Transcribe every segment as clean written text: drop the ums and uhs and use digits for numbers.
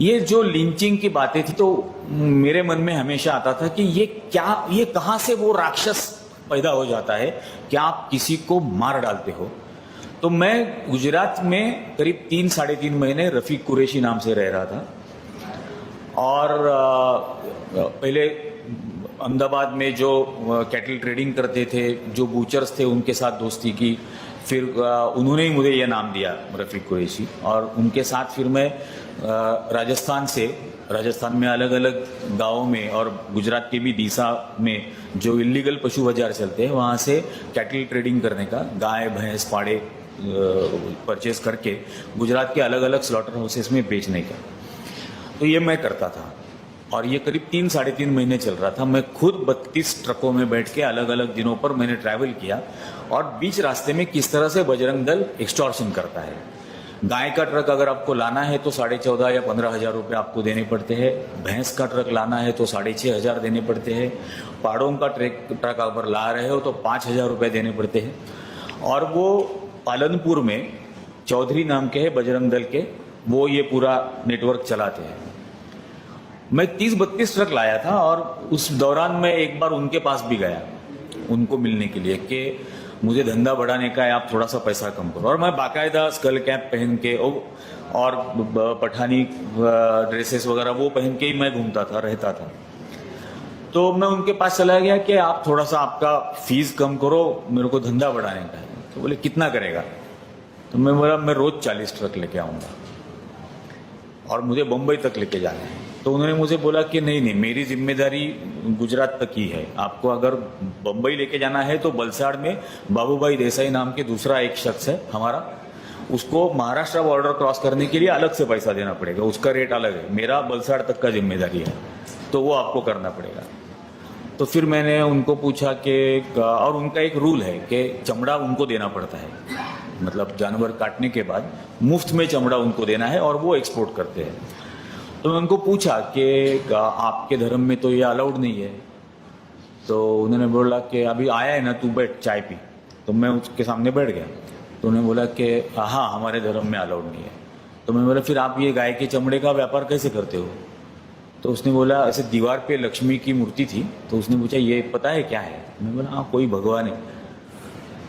ये जो लिंचिंग की बातें थी तो मेरे मन में हमेशा आता था कि ये कहां से वो राक्षस पैदा हो जाता है कि आप किसी को मार डालते हो। तो मैं गुजरात में करीब 3-3.5 महीने रफीक कुरैशी नाम से रह रहा था और पहले अहमदाबाद में जो कैटल ट्रेडिंग करते थे, जो बूचर्स थे, उनके साथ दोस्ती की। फिर उन्होंने ही मुझे यह नाम दिया रफीक कुरैशी, और उनके साथ फिर मैं राजस्थान में अलग अलग गांवों में और गुजरात के भी डीसा में जो इलीगल पशु बाजार चलते हैं वहाँ से कैटल ट्रेडिंग करने का, गाय भैंस पाड़े परचेज करके गुजरात के अलग अलग स्लॉटर हाउसेस में बेचने का। तो ये मैं करता था और ये करीब 3-3.5 महीने चल रहा था। मैं खुद 32 ट्रकों में बैठ के अलग अलग दिनों पर मैंने ट्रैवल किया और बीच रास्ते में किस तरह से बजरंग दल एक्सटॉर्शन करता है। गाय का ट्रक अगर आपको लाना है तो 14,500 या 15,000 रुपये आपको देने पड़ते हैं। भैंस का ट्रक लाना है तो 6,500 देने पड़ते हैं। पाड़ों का ट्रक अगर ला रहे हो तो 5,000 रुपये देने पड़ते हैं। और वो पालनपुर में चौधरी नाम के हैं बजरंग दल के, वो ये पूरा नेटवर्क चलाते हैं। मैं 30-32 ट्रक लाया था और उस दौरान मैं एक बार उनके पास भी गया उनको मिलने के लिए कि मुझे धंधा बढ़ाने का है, आप थोड़ा सा पैसा कम करो। और मैं बाकायदा स्कल कैप पहन के और पठानी ड्रेसेस वगैरह वो पहन के ही मैं घूमता था, रहता था। तो मैं उनके पास चला गया कि आप थोड़ा सा आपका फीस कम करो, मेरे को धंधा बढ़ाने का है। तो बोले कितना करेगा? तो मैं बोला मैं रोज 40 ट्रक लेके आऊँगा और मुझे बम्बई तक लेके जाना है। तो उन्होंने मुझे बोला कि नहीं, मेरी जिम्मेदारी गुजरात तक ही है। आपको अगर बम्बई लेके जाना है तो बलसाड़ में बाबूभाई देसाई नाम के दूसरा एक शख्स है हमारा, उसको महाराष्ट्र बॉर्डर क्रॉस करने के लिए अलग से पैसा देना पड़ेगा, उसका रेट अलग है। मेरा बलसाड़ तक का जिम्मेदारी है, तो वो आपको करना पड़ेगा। तो फिर मैंने उनको पूछा कि, और उनका एक रूल है कि चमड़ा उनको देना पड़ता है, मतलब जानवर काटने के बाद मुफ्त में चमड़ा उनको देना है और वो एक्सपोर्ट करते हैं। तो मैं उनको पूछा कि आपके धर्म में तो ये अलाउड नहीं है। तो उन्होंने बोला कि अभी आया है ना, तू बैठ चाय पी। तो मैं उसके सामने बैठ गया। तो उन्होंने बोला कि हाँ, हमारे धर्म में अलाउड नहीं है। तो मैं बोला फिर आप ये गाय के चमड़े का व्यापार कैसे करते हो? तो उसने बोला ऐसे दीवार पे लक्ष्मी की मूर्ति थी, तो उसने पूछा ये पता है क्या है? मैं बोला हाँ, कोई भगवान है।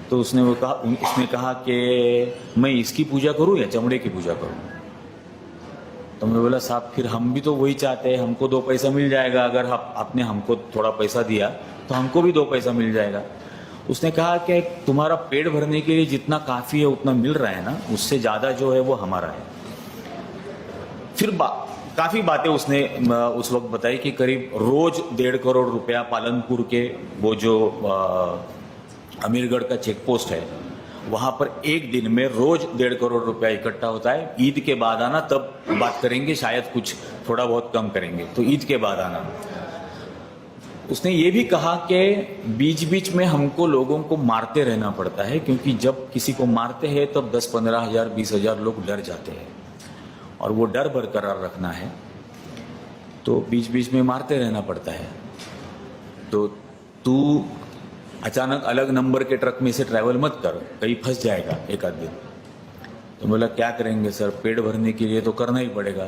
तो उसने कहा कि मैं इसकी पूजा करूँ या चमड़े की पूजा करूँ? तो मैं बोला साहब फिर हम भी तो वही चाहते हैं, हमको 2 पैसा मिल जाएगा। अगर आपने हमको थोड़ा पैसा दिया तो हमको भी 2 पैसा मिल जाएगा। उसने कहा कि तुम्हारा पेट भरने के लिए जितना काफ़ी है उतना मिल रहा है ना, उससे ज़्यादा जो है वो हमारा है। फिर काफ़ी बातें उसने उस वक्त बताई कि करीब रोज 1.5 करोड़ रुपया पालनपुर के वो जो अमीरगढ़ का चेक पोस्ट है वहां पर एक दिन में रोज 1.5 करोड़ रुपया इकट्ठा होता है। ईद के बाद आना, तब बात करेंगे, शायद कुछ थोड़ा बहुत कम करेंगे, तो ईद के बाद आना। उसने ये भी कहा कि बीच बीच में हमको लोगों को मारते रहना पड़ता है, क्योंकि जब किसी को मारते हैं तब 10-15 हजार 20 हजार लोग डर जाते हैं और वो डर बरकरार रखना है तो बीच बीच में मारते रहना पड़ता है। तो तू अचानक अलग नंबर के ट्रक में से ट्रैवल मत कर, कहीं फंस जाएगा एक आध दिन। तो बोला क्या करेंगे सर, पेट भरने के लिए तो करना ही पड़ेगा।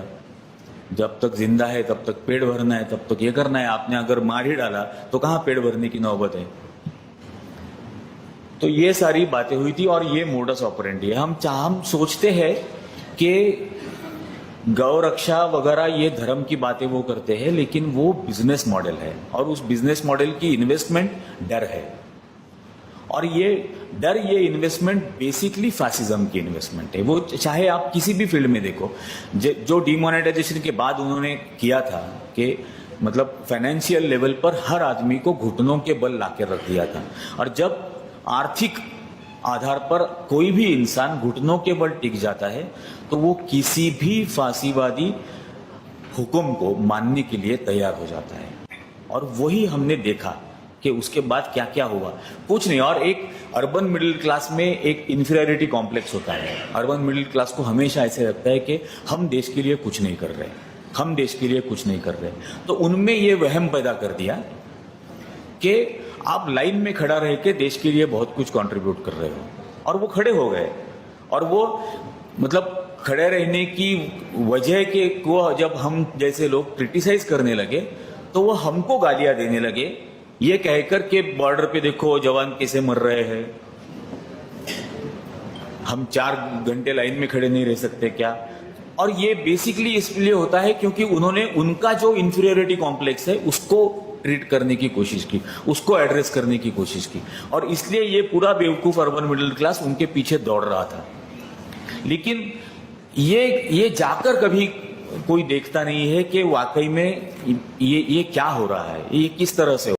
जब तक जिंदा है तब तक पेट भरना है, तब तक ये करना है। आपने अगर मार ही डाला तो कहाँ पेट भरने की नौबत है? तो ये सारी बातें हुई थी और ये मोडस ऑपरेंडी है। हम सोचते हैं कि गौ रक्षा वगैरह ये धर्म की बातें वो करते हैं, लेकिन वो बिजनेस मॉडल है और उस बिजनेस मॉडल की इन्वेस्टमेंट डर है। और ये डर, ये इन्वेस्टमेंट बेसिकली फैसिज्म की इन्वेस्टमेंट है। वो चाहे आप किसी भी फील्ड में देखो, जो डिमोनेटाइजेशन के बाद उन्होंने किया था कि मतलब फाइनेंशियल लेवल पर हर आदमी को घुटनों के बल लाकर रख दिया था। और जब आर्थिक आधार पर कोई भी इंसान घुटनों के बल टिक जाता है तो वो किसी भी फांसीवादी हुक्म को मानने के लिए तैयार हो जाता है। और वही हमने देखा कि उसके बाद क्या क्या हुआ, कुछ नहीं। और एक अर्बन मिडिल क्लास में एक इंफीरियरिटी कॉम्प्लेक्स होता है। अर्बन मिडिल क्लास को हमेशा ऐसे लगता है कि हम देश के लिए कुछ नहीं कर रहे, हम देश के लिए कुछ नहीं कर रहे। तो उनमें ये वहम पैदा कर दिया कि आप लाइन में खड़ा रह के देश के लिए बहुत कुछ कंट्रीब्यूट कर रहे हो। और वो खड़े हो गए और वो मतलब खड़े रहने की वजह के को जब हम जैसे लोग क्रिटिसाइज करने लगे तो वो हमको गालियां देने लगे, ये कहकर के बॉर्डर पे देखो जवान कैसे मर रहे हैं, हम 4 घंटे लाइन में खड़े नहीं रह सकते क्या। और ये बेसिकली इसलिए होता है क्योंकि उन्होंने उनका जो इंफीरियरिटी कॉम्प्लेक्स है उसको ट्रीट करने की कोशिश की, उसको एड्रेस करने की कोशिश की, और इसलिए ये पूरा बेवकूफ अर्बन मिडिल क्लास उनके पीछे दौड़ रहा था। लेकिन ये जाकर कभी कोई देखता नहीं है कि वाकई में ये क्या हो रहा है, ये किस तरह से हो